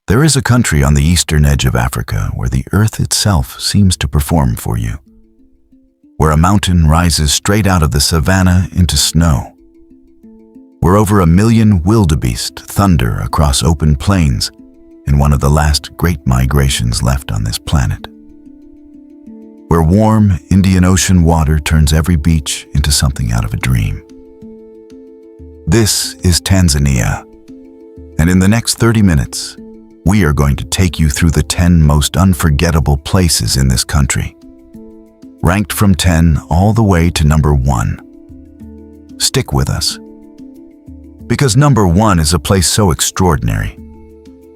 There is a country on the eastern edge of Africa where the earth itself seems to perform for you, where a mountain rises straight out of the savannah into snow, where over 1 million wildebeest thunder across open plains in one of the last great migrations left on this planet, where warm Indian Ocean water turns every beach into something out of a dream. This is Tanzania, and in the next 30 minutes, we are going to take you through the 10 most unforgettable places in this country, ranked from 10 all the way to number 1. Stick with us, because number 1 is a place so extraordinary,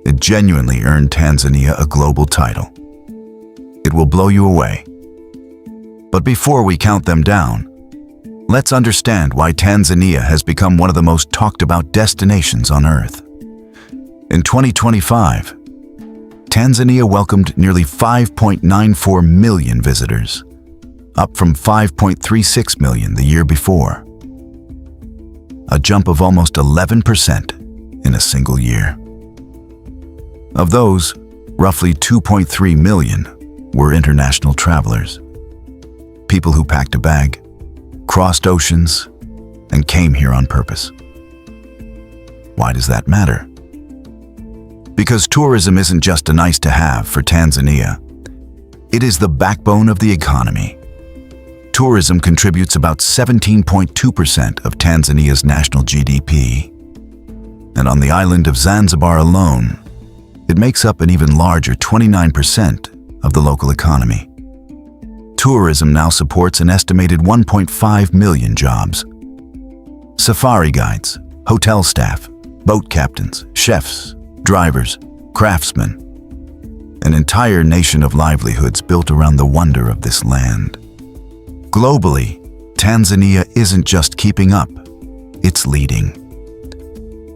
it genuinely earned Tanzania a global title. It will blow you away. But before we count them down, let's understand why Tanzania has become one of the most talked about destinations on Earth. In 2025, Tanzania welcomed nearly 5.94 million visitors, up from 5.36 million the year before. A jump of almost 11% in a single year. Of those, roughly 2.3 million were international travelers, people who packed a bag, crossed oceans, and came here on purpose. Why does that matter? Because tourism isn't just a nice-to-have for Tanzania. It is the backbone of the economy. Tourism contributes about 17.2% of Tanzania's national GDP. And on the island of Zanzibar alone, it makes up an even larger 29% of the local economy. Tourism now supports an estimated 1.5 million jobs. Safari guides, hotel staff, boat captains, chefs, drivers, craftsmen, an entire nation of livelihoods built around the wonder of this land. Globally, Tanzania isn't just keeping up, it's leading.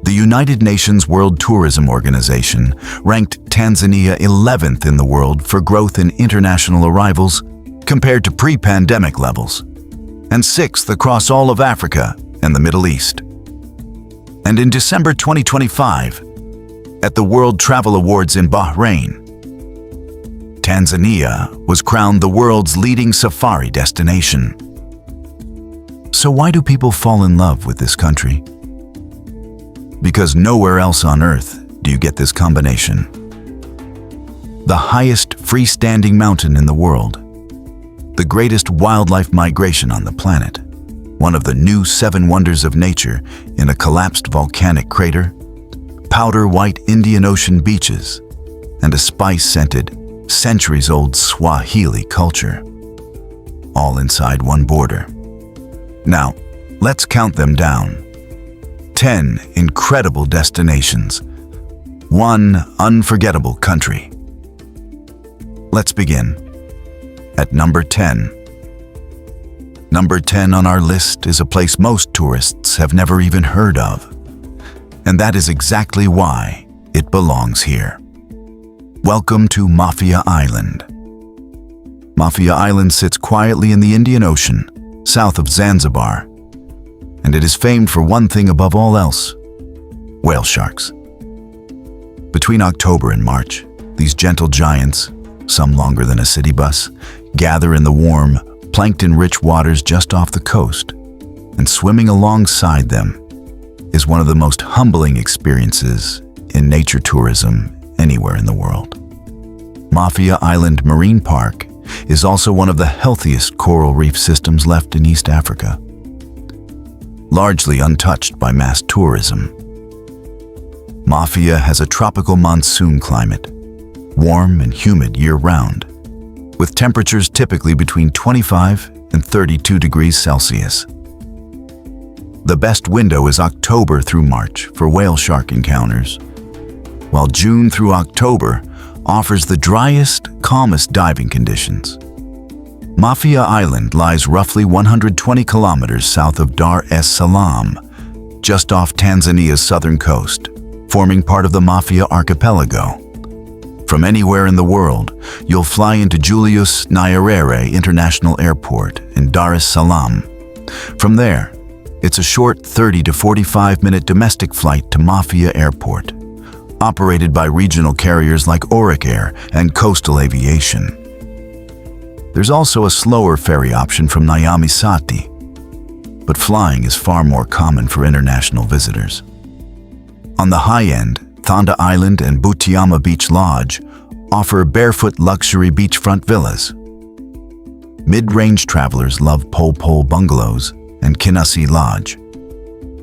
The United Nations World Tourism Organization ranked Tanzania 11th in the world for growth in international arrivals compared to pre-pandemic levels, and 6th across all of Africa and the Middle East. And in December 2025, at the World Travel Awards in Bahrain, Tanzania was crowned the world's leading safari destination. So why do people fall in love with this country? Because nowhere else on Earth do you get this combination. The highest freestanding mountain in the world, the greatest wildlife migration on the planet, one of the new 7 wonders of nature in a collapsed volcanic crater, powder white Indian Ocean beaches, and a spice-scented, centuries-old Swahili culture, all inside one border. Now, let's count them down. 10 incredible destinations, 1 unforgettable country. Let's begin. At number 10. Number 10 on our list is a place most tourists have never even heard of. And that is exactly why it belongs here. Welcome to Mafia Island. Mafia Island sits quietly in the Indian Ocean, south of Zanzibar, and it is famed for one thing above all else: whale sharks. Between October and March, these gentle giants, some longer than a city bus, gather in the warm, plankton-rich waters just off the coast, and swimming alongside them is one of the most humbling experiences in nature tourism anywhere in the world. Mafia Island Marine Park is also one of the healthiest coral reef systems left in East Africa, largely untouched by mass tourism. Mafia has a tropical monsoon climate, warm and humid year-round, with temperatures typically between 25 and 32 degrees Celsius. The best window is October through March for whale shark encounters, while June through October offers the driest, calmest diving conditions. Mafia Island lies roughly 120 kilometers south of Dar es Salaam, just off Tanzania's southern coast, forming part of the Mafia archipelago. From anywhere in the world, you'll fly into Julius Nyerere International Airport in Dar es Salaam. From there, it's a short 30 to 45-minute domestic flight to Mafia Airport, operated by regional carriers like Auric Air and Coastal Aviation. There's also a slower ferry option from Nyamisati, but flying is far more common for international visitors. On the high end, Thanda Island and Butiama Beach Lodge offer barefoot luxury beachfront villas. Mid-range travelers love Pol Pol Bungalows and Kinasi Lodge,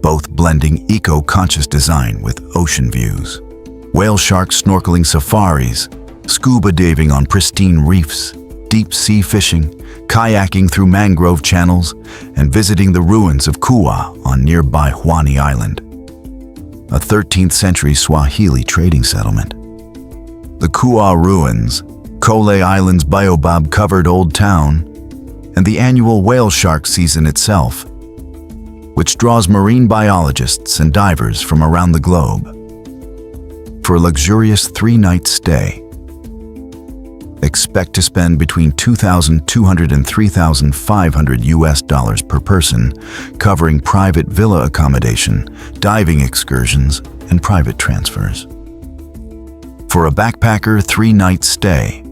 both blending eco-conscious design with ocean views. Whale shark snorkeling safaris, scuba diving on pristine reefs, deep sea fishing, kayaking through mangrove channels, and visiting the ruins of Kua on nearby Hwani Island, a 13th century Swahili trading settlement. The Kua ruins, Kole Island's baobab-covered old town, and the annual whale shark season itself, which draws marine biologists and divers from around the globe. For a luxurious 3-night stay, expect to spend between $2,200 and $3,500 per person, covering private villa accommodation, diving excursions, and private transfers. For a backpacker 3-night stay,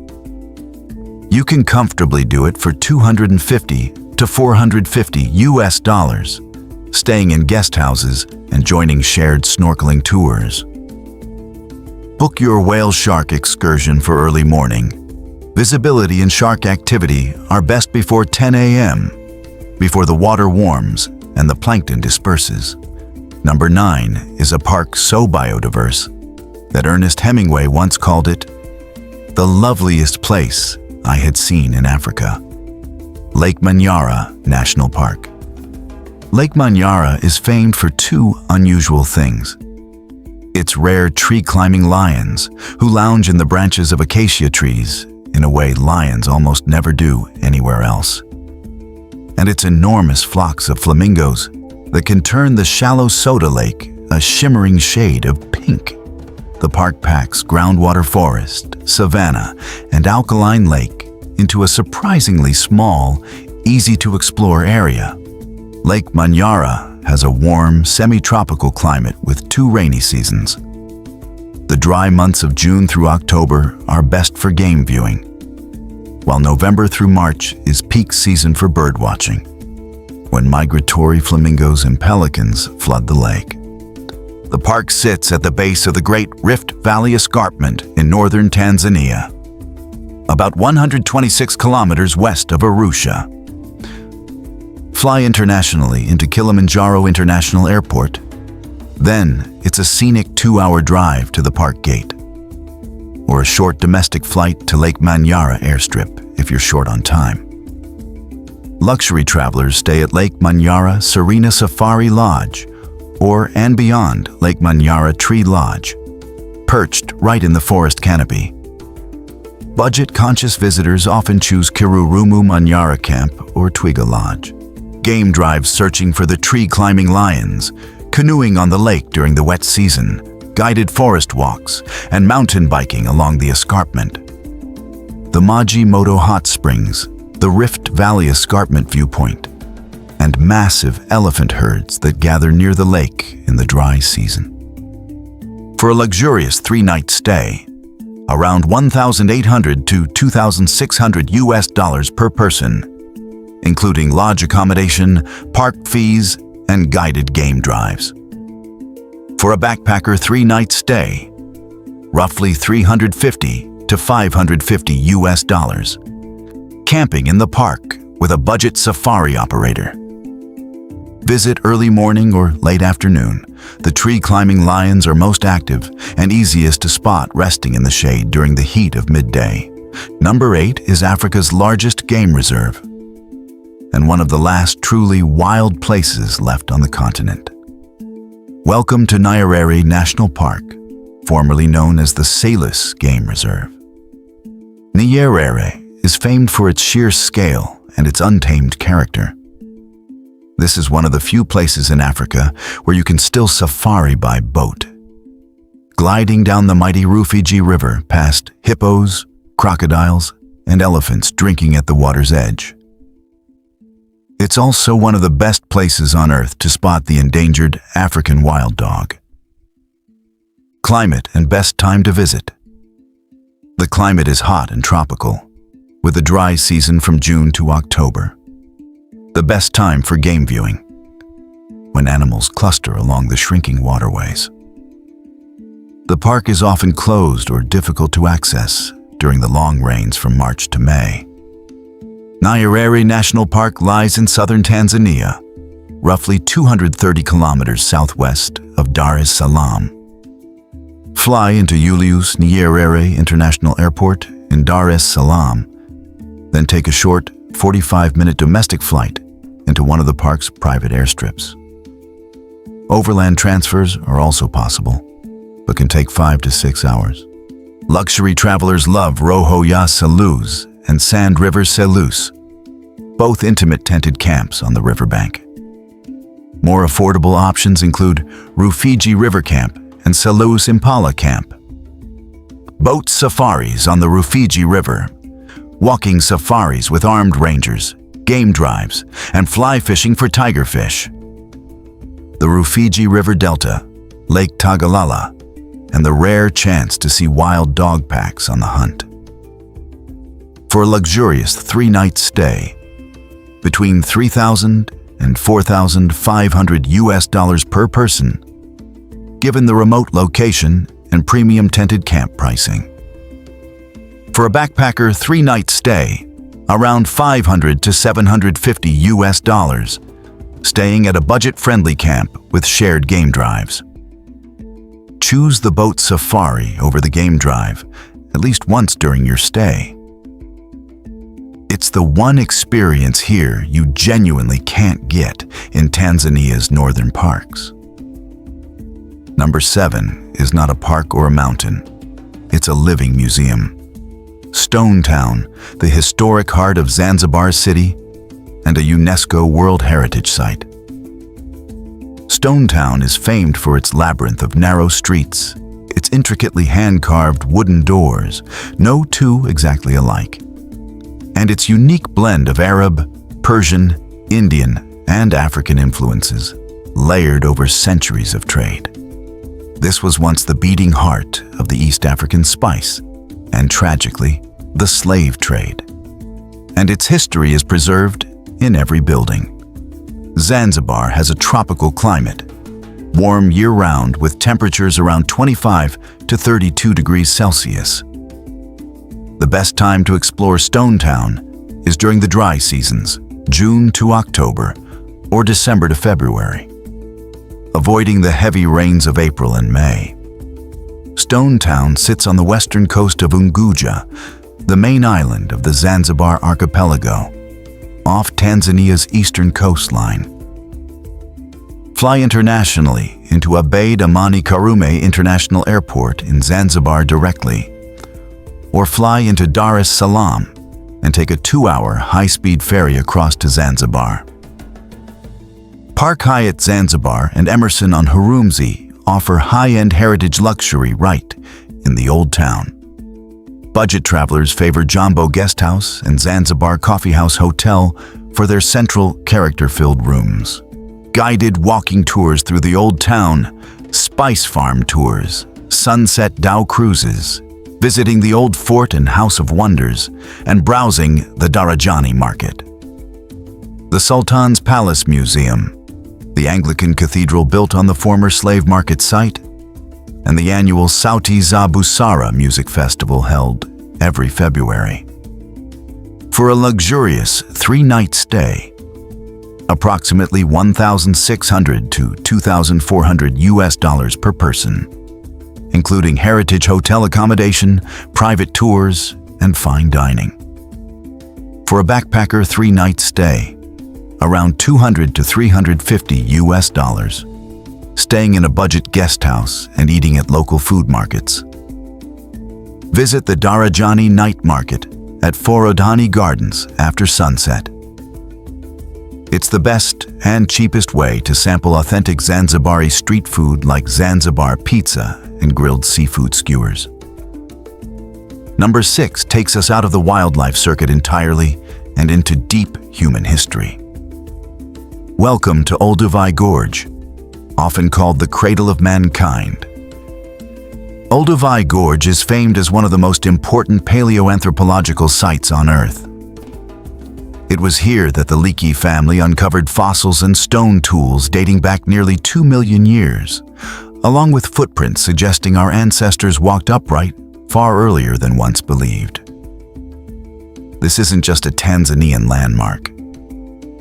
you can comfortably do it for $250 to $450, staying in guest houses and joining shared snorkeling tours. Book your whale shark excursion for early morning. Visibility and shark activity are best before 10 a.m., before the water warms and the plankton disperses. Number 9 is a park so biodiverse that Ernest Hemingway once called it the loveliest place I had seen in Africa. Lake Manyara National Park. Lake Manyara is famed for 2 unusual things. Its rare tree-climbing lions, who lounge in the branches of acacia trees in a way lions almost never do anywhere else. And its enormous flocks of flamingos that can turn the shallow soda lake a shimmering shade of pink. The park packs groundwater forest, savanna, and alkaline lake into a surprisingly small, easy-to-explore area. Lake Manyara has a warm, semi-tropical climate with 2 rainy seasons. The dry months of June through October are best for game viewing, while November through March is peak season for bird watching, when migratory flamingos and pelicans flood the lake. The park sits at the base of the Great Rift Valley Escarpment in northern Tanzania, about 126 kilometers west of Arusha. Fly internationally into Kilimanjaro International Airport. Then it's a scenic 2-hour drive to the park gate, or a short domestic flight to Lake Manyara airstrip if you're short on time. Luxury travelers stay at Lake Manyara Serene Safari Lodge, or and beyond Lake Manyara Tree Lodge, perched right in the forest canopy. Budget-conscious visitors often choose Kirurumu Manyara Camp or Twiga Lodge. Game drives searching for the tree-climbing lions, canoeing on the lake during the wet season, guided forest walks, and mountain biking along the escarpment. The Majimoto Hot Springs, the Rift Valley Escarpment Viewpoint, and massive elephant herds that gather near the lake in the dry season. For a luxurious 3-night stay, around $1,800 to $2,600 per person, including lodge accommodation, park fees, and guided game drives. For a backpacker 3-night stay, roughly $350 to $550. Camping in the park with a budget safari operator. Visit early morning or late afternoon. The tree-climbing lions are most active and easiest to spot resting in the shade during the heat of midday. Number 8 is Africa's largest game reserve, and one of the last truly wild places left on the continent. Welcome to Nyerere National Park, formerly known as the Salus Game Reserve. Nyerere is famed for its sheer scale and its untamed character. This is one of the few places in Africa where you can still safari by boat, gliding down the mighty Rufiji River past hippos, crocodiles, and elephants drinking at the water's edge. It's also one of the best places on Earth to spot the endangered African wild dog. Climate and best time to visit. The climate is hot and tropical, with a dry season from June to October. The best time for game viewing, when animals cluster along the shrinking waterways. The park is often closed or difficult to access during the long rains from March to May. Nyerere National Park lies in southern Tanzania, roughly 230 kilometers southwest of Dar es Salaam. Fly into Julius Nyerere International Airport in Dar es Salaam, then take a short 45-minute domestic flight into one of the park's private airstrips. Overland transfers are also possible, but can take 5 to 6 hours. Luxury travelers love Rojo Ya Salus and Sand River Selous, both intimate tented camps on the riverbank. More affordable options include Rufiji River Camp and Selous Impala Camp. Boat safaris on the Rufiji River, walking safaris with armed rangers, game drives, and fly fishing for tigerfish. The Rufiji River Delta, Lake Tagalala, and the rare chance to see wild dog packs on the hunt. For a luxurious 3-night stay, between $3,000 and $4,500 US per person, given the remote location and premium tented camp pricing. For a backpacker 3-night stay, around $500 to $750 US, staying at a budget-friendly camp with shared game drives. Choose the boat safari over the game drive at least once during your stay. It's the one experience here you genuinely can't get in Tanzania's northern parks. Number 7 is not a park or a mountain. It's a living museum. Stone Town, the historic heart of Zanzibar city and a UNESCO World Heritage Site. Stone Town is famed for its labyrinth of narrow streets, its intricately hand-carved wooden doors, no two exactly alike, and its unique blend of Arab, Persian, Indian, and African influences, layered over centuries of trade. This was once the beating heart of the East African spice, and tragically, the slave trade. And its history is preserved in every building. Zanzibar has a tropical climate, warm year-round with temperatures around 25 to 32 degrees Celsius. The best time to explore Stone Town is during the dry seasons, June to October, or December to February, avoiding the heavy rains of April and May. Stone Town sits on the western coast of Unguja, the main island of the Zanzibar archipelago, off Tanzania's eastern coastline. Fly internationally into Abeid Amani Karume International Airport in Zanzibar directly, or fly into Dar es Salaam and take a 2-hour high-speed ferry across to Zanzibar. Park Hyatt Zanzibar and Emerson on Hurumzi offer high-end heritage luxury right in the Old Town. Budget travelers favor Jambo Guesthouse and Zanzibar Coffee House Hotel for their central, character-filled rooms. Guided walking tours through the Old Town, spice farm tours, sunset dhow cruises, visiting the Old Fort and House of Wonders, and browsing the Darajani Market. The Sultan's Palace Museum, the Anglican cathedral built on the former slave market site, and the annual Sauti za Busara music festival held every February. For a luxurious 3-night stay, approximately $1,600 to $2,400 US per person, including heritage hotel accommodation, private tours, and fine dining. For a backpacker 3-night stay, around $200 to $350 US, staying in a budget guest house and eating at local food markets. Visit the Darajani Night Market at Forodhani Gardens after sunset. It's the best and cheapest way to sample authentic Zanzibari street food like Zanzibar pizza and grilled seafood skewers. Number 6 takes us out of the wildlife circuit entirely and into deep human history. Welcome to Olduvai Gorge, often called the cradle of mankind. Olduvai Gorge is famed as one of the most important paleoanthropological sites on Earth. It was here that the Leakey family uncovered fossils and stone tools dating back nearly 2 million years, along with footprints suggesting our ancestors walked upright far earlier than once believed. This isn't just a Tanzanian landmark.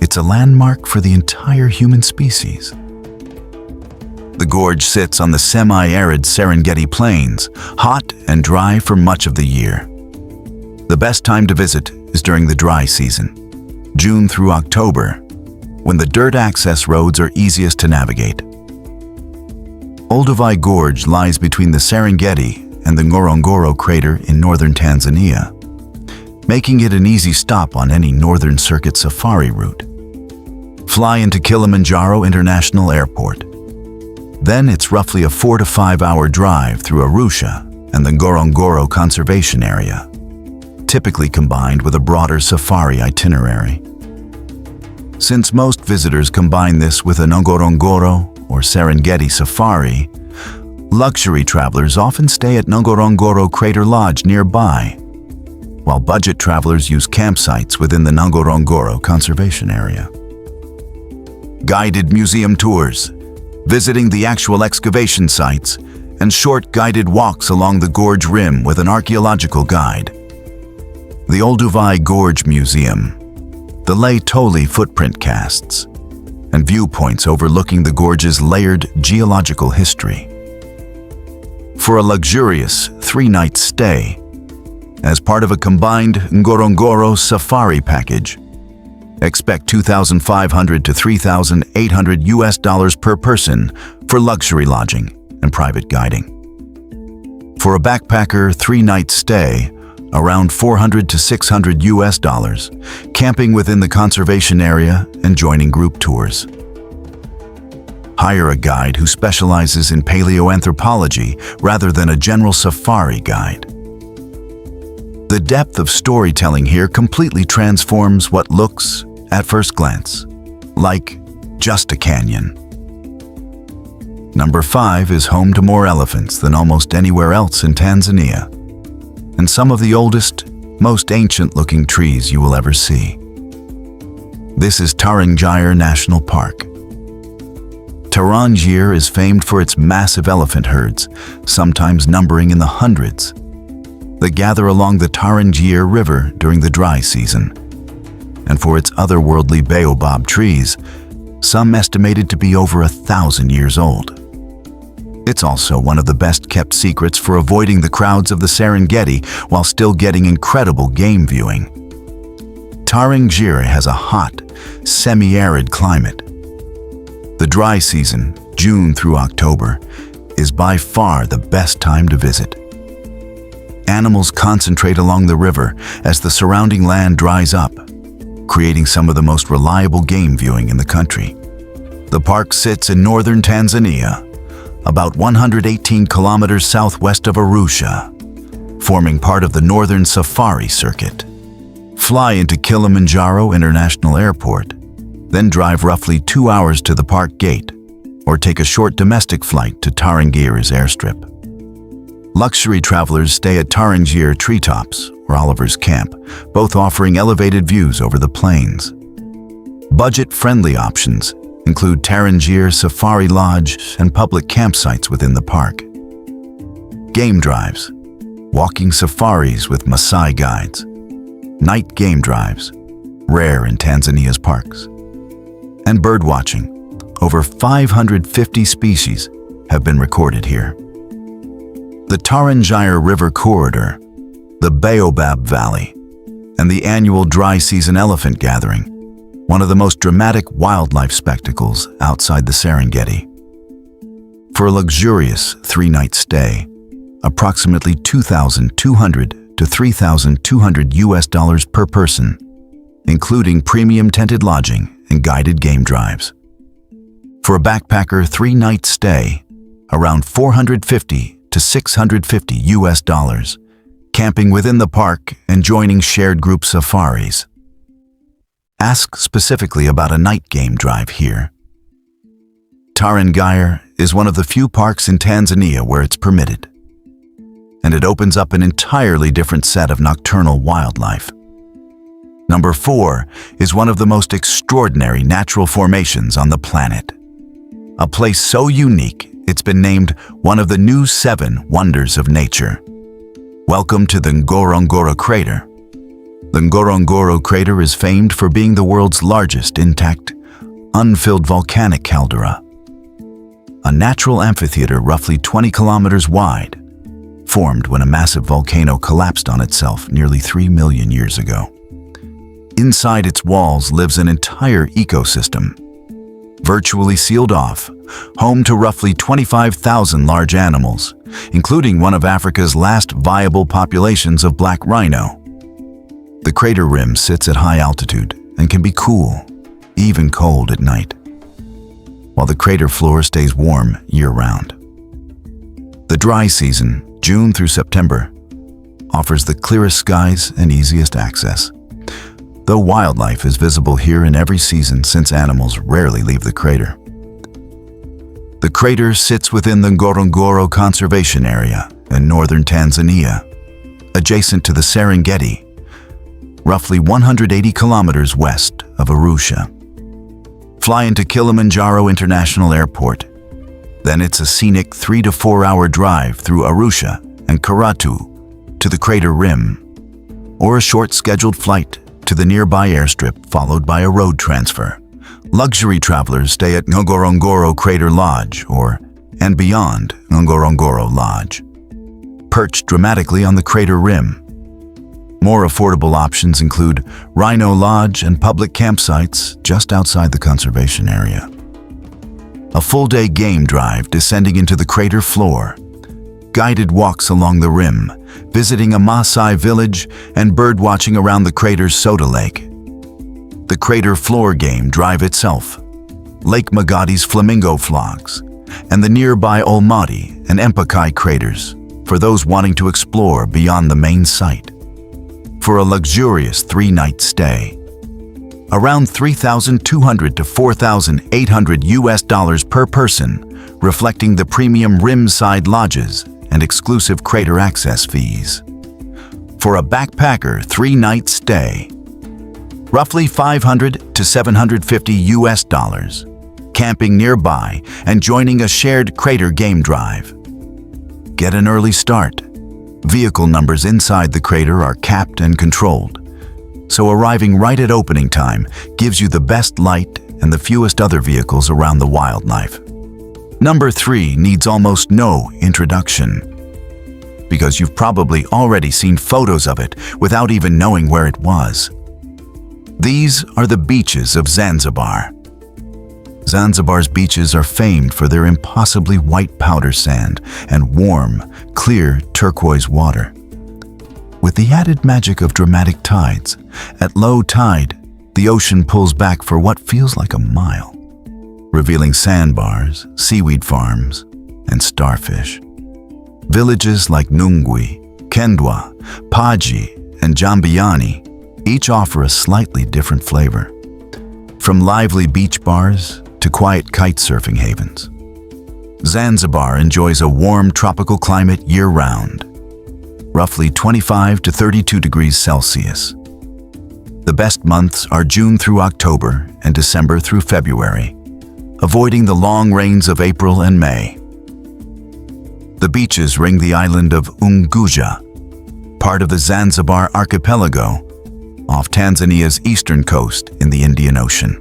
It's a landmark for the entire human species. The gorge sits on the semi-arid Serengeti plains, hot and dry for much of the year. The best time to visit is during the dry season, June through October, when the dirt access roads are easiest to navigate. Olduvai Gorge lies between the Serengeti and the Ngorongoro Crater in northern Tanzania, making it an easy stop on any Northern Circuit safari route. Fly into Kilimanjaro International Airport. Then it's roughly a 4 to 5 hour drive through Arusha and the Ngorongoro Conservation Area, typically combined with a broader safari itinerary. Since most visitors combine this with an Ngorongoro or Serengeti safari, luxury travelers often stay at Ngorongoro Crater Lodge nearby, while budget travelers use campsites within the Ngorongoro Conservation Area. Guided museum tours, visiting the actual excavation sites, and short guided walks along the gorge rim with an archaeological guide. The Olduvai Gorge Museum, the Laetoli footprint casts, and viewpoints overlooking the gorge's layered geological history. For a luxurious 3-night stay, as part of a combined Ngorongoro safari package, expect $2,500 to $3,800 per person for luxury lodging and private guiding. For a backpacker 3-night stay, around $400 to $600, camping within the conservation area and joining group tours. Hire a guide who specializes in paleoanthropology rather than a general safari guide. The depth of storytelling here completely transforms what looks, at first glance, like just a canyon. Number 5 is home to more elephants than almost anywhere else in Tanzania, and some of the oldest, most ancient-looking trees you will ever see. This is Tarangire National Park. Tarangire is famed for its massive elephant herds, sometimes numbering in the hundreds, that gather along the Tarangire River during the dry season, and for its otherworldly baobab trees, some estimated to be over 1,000 years old. It's also one of the best-kept secrets for avoiding the crowds of the Serengeti while still getting incredible game viewing. Tarangire has a hot, semi-arid climate. The dry season, June through October, is by far the best time to visit. Animals concentrate along the river as the surrounding land dries up, creating some of the most reliable game viewing in the country. The park sits in northern Tanzania, about 118 kilometers southwest of Arusha, forming part of the Northern Safari Circuit. Fly into Kilimanjaro International Airport, then drive roughly 2 hours to the park gate, or take a short domestic flight to Tarangire's airstrip. Luxury travelers stay at Tarangire Treetops or Oliver's Camp, both offering elevated views over the plains. Budget-friendly options include Tarangire Safari Lodge and public campsites within the park. Game drives, walking safaris with Maasai guides, night game drives, rare in Tanzania's parks, and bird watching. Over 550 species have been recorded here. The Tarangire River Corridor, the Baobab Valley, and the annual dry season elephant gathering, one of the most dramatic wildlife spectacles outside the Serengeti. For a luxurious 3-night stay, approximately $2,200 to $3,200 per person, including premium tented lodging and guided game drives. For a backpacker 3-night stay, around $450 to $650, camping within the park and joining shared group safaris. Ask specifically about a night game drive here. Tarangire is one of the few parks in Tanzania where it's permitted. and it opens up an entirely different set of nocturnal wildlife. Number 4 is one of the most extraordinary natural formations on the planet. A place so unique, it's been named one of the new 7 wonders of nature. Welcome to the Ngorongoro Crater. The Ngorongoro Crater is famed for being the world's largest intact, unfilled volcanic caldera. A natural amphitheater roughly 20 kilometers wide, formed when a massive volcano collapsed on itself nearly 3 million years ago. Inside its walls lives an entire ecosystem, virtually sealed off, home to roughly 25,000 large animals, including one of Africa's last viable populations of black rhino. The crater rim sits at high altitude and can be cool, even cold at night, while the crater floor stays warm year-round. The dry season, June through September, offers the clearest skies and easiest access. Though wildlife is visible here in every season since animals rarely leave the crater. The crater sits within the Ngorongoro Conservation Area in northern Tanzania, adjacent to the Serengeti, roughly 180 kilometers west of Arusha. Fly into Kilimanjaro International Airport. Then it's a scenic 3 to 4 hour drive through Arusha and Karatu to the crater rim, or a short scheduled flight to the nearby airstrip followed by a road transfer. Luxury travelers stay at Ngorongoro Crater Lodge and beyond Ngorongoro Lodge, perched dramatically on the crater rim. More affordable options include Rhino Lodge and public campsites just outside the conservation area. A full-day game drive descending into the crater floor, guided walks along the rim, visiting a Maasai village, and birdwatching around the crater's soda lake. The crater floor game drive itself, Lake Magadi's flamingo flocks, and the nearby Olmati and Empakai craters for those wanting to explore beyond the main site. For a luxurious 3-night stay, around $3,200 to $4,800 per person, reflecting the premium rim-side lodges and exclusive crater access fees. For a backpacker 3-night stay, roughly $500 to $750, camping nearby and joining a shared crater game drive. Get an early start. Vehicle numbers inside the crater are capped and controlled, so arriving right at opening time gives you the best light and the fewest other vehicles around the wildlife. Number 3 needs almost no introduction, because you've probably already seen photos of it without even knowing where it was. These are the beaches of Zanzibar. Zanzibar's beaches are famed for their impossibly white powder sand and warm, clear turquoise water. With the added magic of dramatic tides, at low tide, the ocean pulls back for what feels like a mile, revealing sandbars, seaweed farms, and starfish. Villages like Nungwi, Kendwa, Paji, and Jambiani each offer a slightly different flavor. From lively beach bars to quiet kite surfing havens, Zanzibar enjoys a warm tropical climate year-round, roughly 25 to 32 degrees Celsius. The best months are June through October and December through February, avoiding the long rains of April and May. The beaches ring the island of Unguja, part of the Zanzibar archipelago, off Tanzania's eastern coast in the Indian Ocean.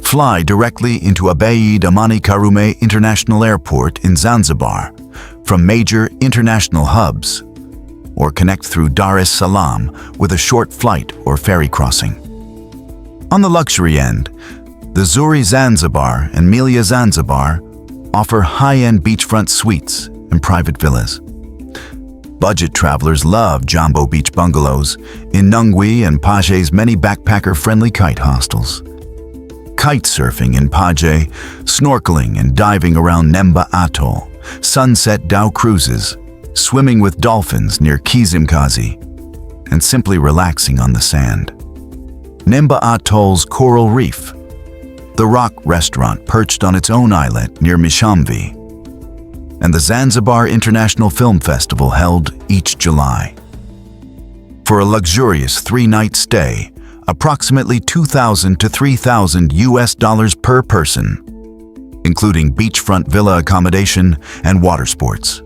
Fly directly into Abeid Amani Karume International Airport in Zanzibar from major international hubs, or connect through Dar es Salaam with a short flight or ferry crossing. On the luxury end, the Zuri Zanzibar and Melia Zanzibar offer high-end beachfront suites and private villas. Budget travelers love Jambo Beach bungalows in Nungwi and Paje's many backpacker-friendly kite hostels. Kite surfing in Paje, snorkeling and diving around Nemba Atoll, sunset dhow cruises, swimming with dolphins near Kizimkazi, and simply relaxing on the sand. Nemba Atoll's coral reef, the rock restaurant perched on its own islet near Mishamvi, and the Zanzibar International Film Festival held each July. For a luxurious 3-night stay, approximately $2,000 to $3,000 per person, including beachfront villa accommodation and water sports.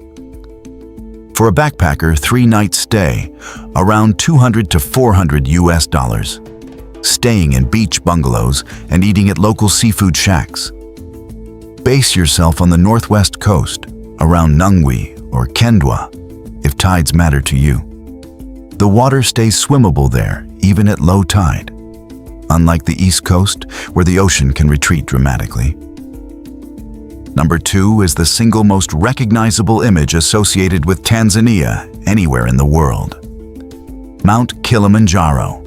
For a backpacker 3-night stay, around $200 to $400, staying in beach bungalows and eating at local seafood shacks. Base yourself on the northwest coast, around Nungwi or Kendwa, if tides matter to you. The water stays swimmable there, even at low tide, unlike the East Coast, where the ocean can retreat dramatically. Number 2 is the single most recognizable image associated with Tanzania anywhere in the world. Mount Kilimanjaro,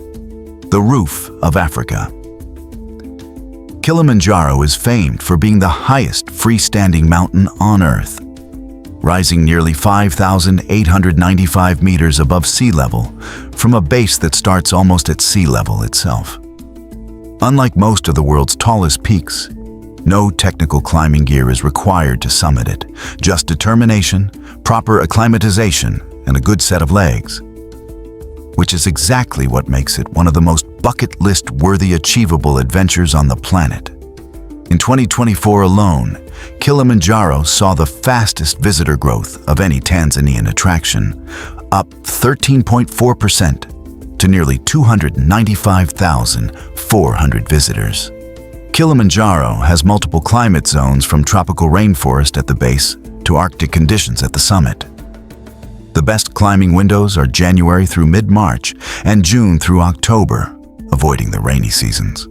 the roof of Africa. Kilimanjaro is famed for being the highest freestanding mountain on Earth, rising nearly 5,895 meters above sea level from a base that starts almost at sea level itself. Unlike most of the world's tallest peaks, no technical climbing gear is required to summit it, just determination, proper acclimatization, and a good set of legs, which is exactly what makes it one of the most bucket list-worthy achievable adventures on the planet. In 2024 alone, Kilimanjaro saw the fastest visitor growth of any Tanzanian attraction, up 13.4% to nearly 295,400 visitors. Kilimanjaro has multiple climate zones, from tropical rainforest at the base to Arctic conditions at the summit. The best climbing windows are January through mid-March and June through October, avoiding the rainy seasons.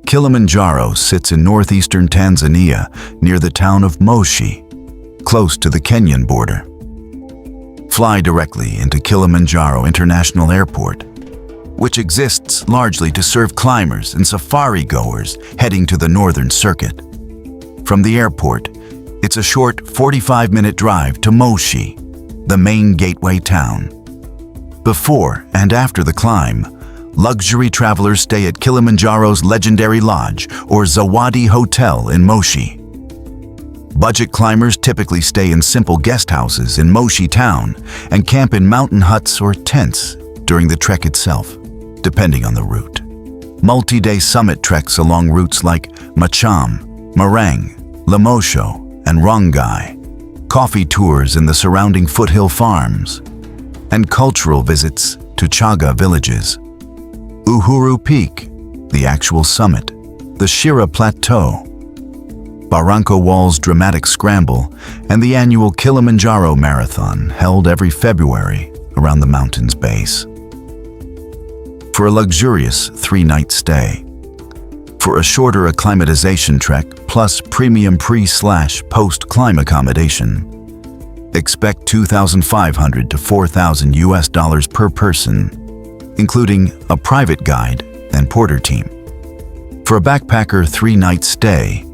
Kilimanjaro sits in northeastern Tanzania near the town of Moshi, close to the Kenyan border. Fly directly into Kilimanjaro International Airport, which exists largely to serve climbers and safari goers heading to the northern circuit. From the airport, it's a short 45-minute drive to Moshi, the main gateway town. Before and after the climb, luxury travelers stay at Kilimanjaro's legendary lodge or Zawadi Hotel in Moshi. Budget climbers typically stay in simple guest houses in Moshi town and camp in mountain huts or tents during the trek itself, depending on the route. Multi-day summit treks along routes like Macham, Marang, Lemosho, and Rongai, coffee tours in the surrounding foothill farms, and cultural visits to Chaga villages. Uhuru Peak, the actual summit, the Shira Plateau, Barranco Wall's dramatic scramble, and the annual Kilimanjaro Marathon held every February around the mountain's base. For a luxurious 3-night stay. For a shorter acclimatization trek plus premium pre/post-climb accommodation, expect $2,500 to $4,000 per person, including a private guide and porter team. For a backpacker 3-night stay,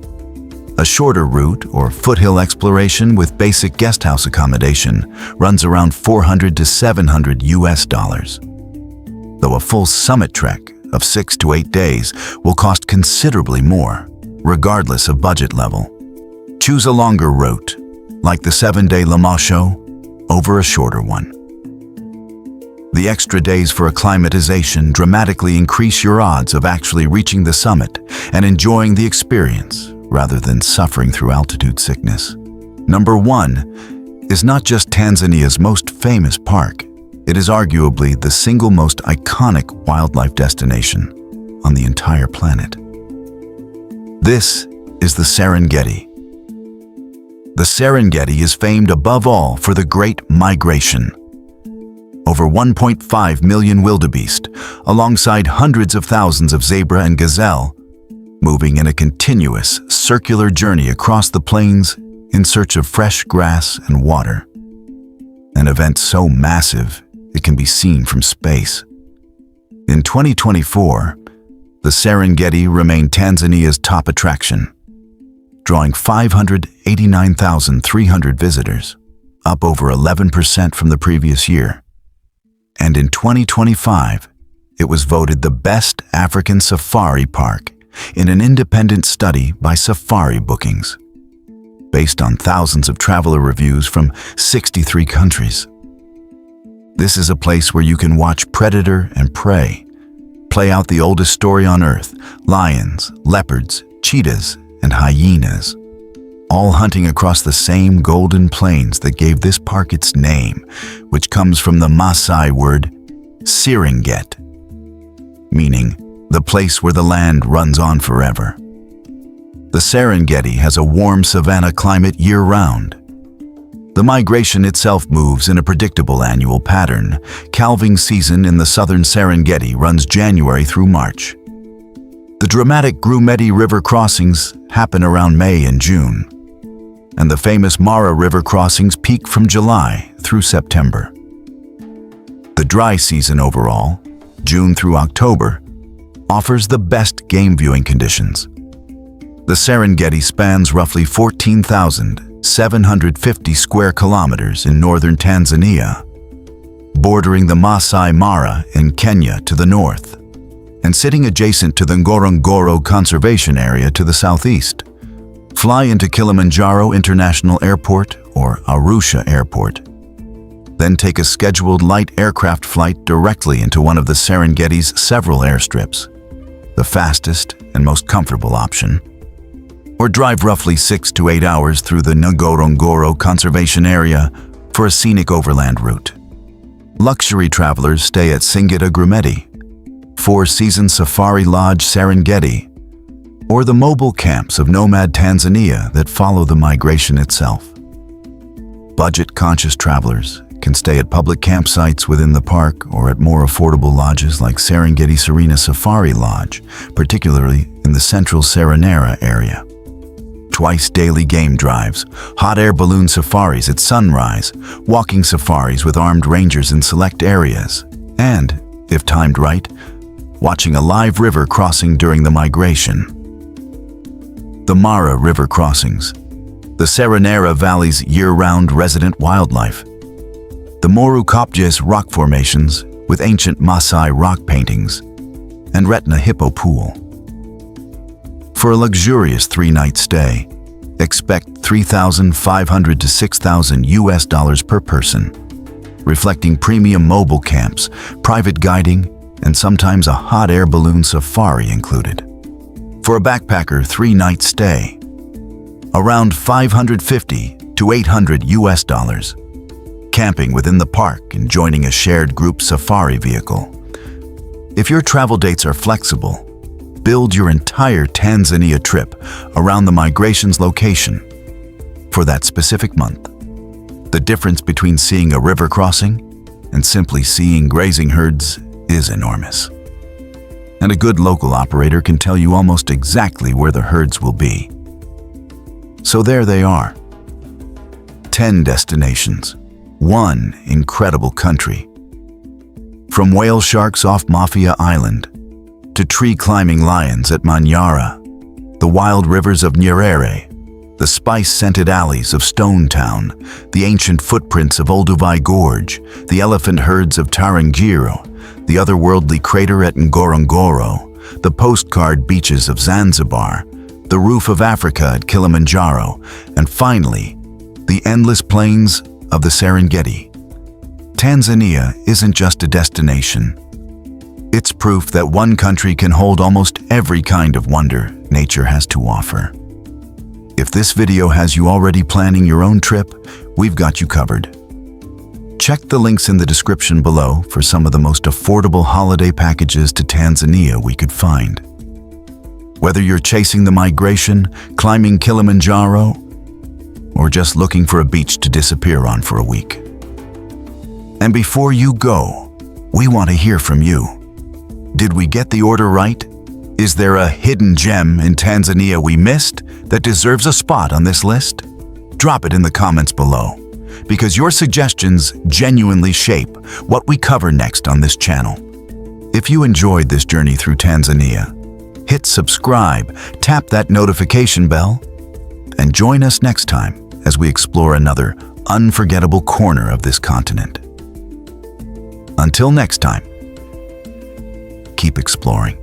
a shorter route or foothill exploration with basic guesthouse accommodation runs around $400 to $700, though a full summit trek of 6 to 8 days will cost considerably more, regardless of budget level. Choose a longer route, like the 7-day Lemosho, over a shorter one. The extra days for acclimatization dramatically increase your odds of actually reaching the summit and enjoying the experience rather than suffering through altitude sickness. Number 1 is not just Tanzania's most famous park, it is arguably the single most iconic wildlife destination on the entire planet. This is the Serengeti. The Serengeti is famed above all for the Great Migration. Over 1.5 million wildebeest, alongside hundreds of thousands of zebra and gazelle, moving in a continuous, circular journey across the plains in search of fresh grass and water. An event so massive it can be seen from space. In 2024, the Serengeti remained Tanzania's top attraction, drawing 589,300 visitors, up over 11% from the previous year. And in 2025, it was voted the best African safari park in an independent study by Safari Bookings. based on thousands of traveler reviews from 63 countries. This is a place where you can watch predator and prey play out the oldest story on Earth: lions, leopards, cheetahs, and hyenas, all hunting across the same golden plains that gave this park its name, which comes from the Maasai word Serengeti, meaning the place where the land runs on forever. The Serengeti has a warm savanna climate year-round. The migration itself moves in a predictable annual pattern. Calving season in the southern Serengeti runs January through March. The dramatic Grumeti River crossings happen around May and June, and the famous Mara River crossings peak from July through September. The dry season overall, June through October, offers the best game viewing conditions. The Serengeti spans roughly 14,750 square kilometers in northern Tanzania, bordering the Masai Mara in Kenya to the north, and sitting adjacent to the Ngorongoro Conservation Area to the southeast. Fly into Kilimanjaro International Airport or Arusha Airport. Then take a scheduled light aircraft flight directly into one of the Serengeti's several airstrips, the fastest and most comfortable option. Or drive roughly 6 to 8 hours through the Ngorongoro Conservation Area for a scenic overland route. Luxury travelers stay at Singita Grumeti, Four Seasons Safari Lodge Serengeti, or the mobile camps of nomad Tanzania that follow the migration itself. Budget-conscious travelers can stay at public campsites within the park or at more affordable lodges like Serengeti Serene Safari Lodge, particularly in the central Serene area. Twice daily game drives, hot air balloon safaris at sunrise, walking safaris with armed rangers in select areas, and, if timed right, watching a live river crossing during the migration. The Mara River crossings, the Serenera Valley's year-round resident wildlife, the Moru Kopjes rock formations with ancient Maasai rock paintings, and Retina Hippo Pool. For a luxurious 3-night stay, expect $3,500 to $6,000 per person, reflecting premium mobile camps, private guiding, and sometimes a hot air balloon safari included. For a backpacker 3-night stay, around $550 to $800, camping within the park and joining a shared group safari vehicle. If your travel dates are flexible, build your entire Tanzania trip around the migration's location for that specific month. The difference between seeing a river crossing and simply seeing grazing herds is enormous. And a good local operator can tell you almost exactly where the herds will be. So there they are. 10 destinations, one incredible country. From whale sharks off Mafia Island, to tree-climbing lions at Manyara, the wild rivers of Nyerere, the spice-scented alleys of Stone Town, the ancient footprints of Olduvai Gorge, the elephant herds of Tarangire, the otherworldly crater at Ngorongoro, the postcard beaches of Zanzibar, the roof of Africa at Kilimanjaro, and finally, the endless plains of the Serengeti. Tanzania isn't just a destination. It's proof that one country can hold almost every kind of wonder nature has to offer. If this video has you already planning your own trip, we've got you covered. Check the links in the description below for some of the most affordable holiday packages to Tanzania we could find. Whether you're chasing the migration, climbing Kilimanjaro, or just looking for a beach to disappear on for a week. And before you go, we want to hear from you. Did we get the order right? Is there a hidden gem in Tanzania we missed that deserves a spot on this list? Drop it in the comments below, because your suggestions genuinely shape what we cover next on this channel. If you enjoyed this journey through Tanzania, hit subscribe, tap that notification bell, and join us next time as we explore another unforgettable corner of this continent. Until next time, keep exploring.